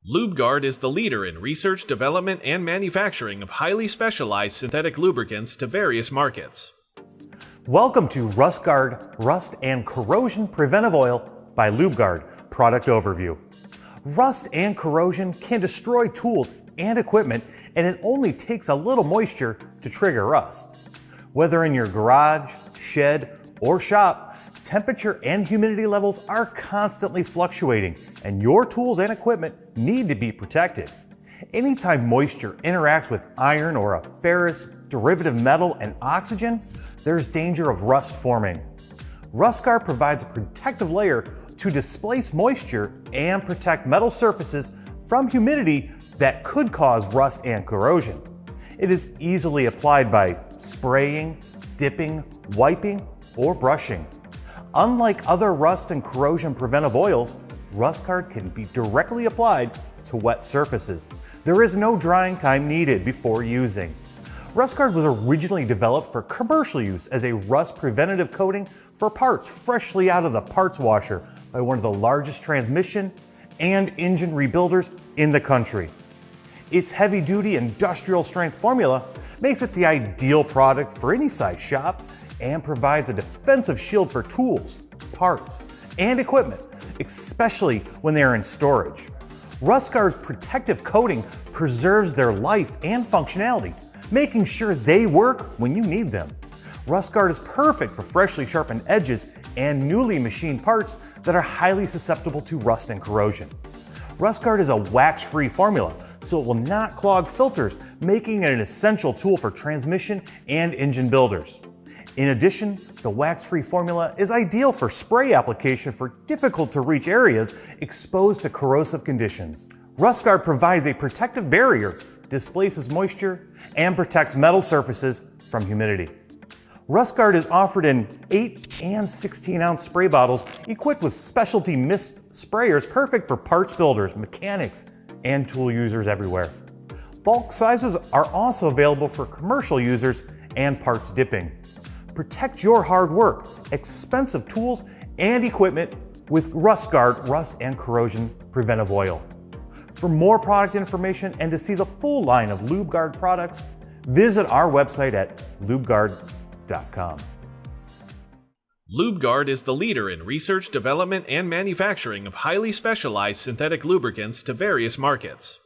Lubegard is the leader in research, development, and manufacturing of highly specialized synthetic lubricants to various markets. Welcome to RustGuard Rust and Corrosion Preventive Oil by Lubegard Product Overview. Rust and corrosion can destroy tools and equipment, and it only takes a little moisture to trigger rust. Whether in your garage, shed, or shop, temperature and humidity levels are constantly fluctuating, and your tools and equipment need to be protected. Anytime moisture interacts with iron or a ferrous derivative metal and oxygen, there's danger of rust forming. RustGuard provides a protective layer to displace moisture and protect metal surfaces from humidity that could cause rust and corrosion. It is easily applied by spraying, dipping, wiping, or brushing. Unlike other rust and corrosion preventive oils, RustGuard can be directly applied to wet surfaces. There is no drying time needed before using. RustGuard was originally developed for commercial use as a rust preventative coating for parts freshly out of the parts washer by one of the largest transmission and engine rebuilders in the country. Its heavy-duty industrial strength formula makes it the ideal product for any size shop and provides a defensive shield for tools, parts, and equipment, especially when they are in storage. RustGuard's protective coating preserves their life and functionality, making sure they work when you need them. RustGuard is perfect for freshly sharpened edges and newly machined parts that are highly susceptible to rust and corrosion. RustGuard is a wax-free formula, so it will not clog filters, making it an essential tool for transmission and engine builders. In addition, the wax-free formula is ideal for spray application for difficult-to-reach areas exposed to corrosive conditions. RustGuard provides a protective barrier, displaces moisture, and protects metal surfaces from humidity. RustGuard is offered in 8 and 16-ounce spray bottles equipped with specialty mist sprayers perfect for parts builders, mechanics, and tool users everywhere. Bulk sizes are also available for commercial users and parts dipping. Protect your hard work, expensive tools, and equipment with RustGuard Rust and Corrosion Preventive Oil. For more product information and to see the full line of Lubegard products, visit our website at lubegard.com. Lubegard is the leader in research, development, and manufacturing of highly specialized synthetic lubricants to various markets.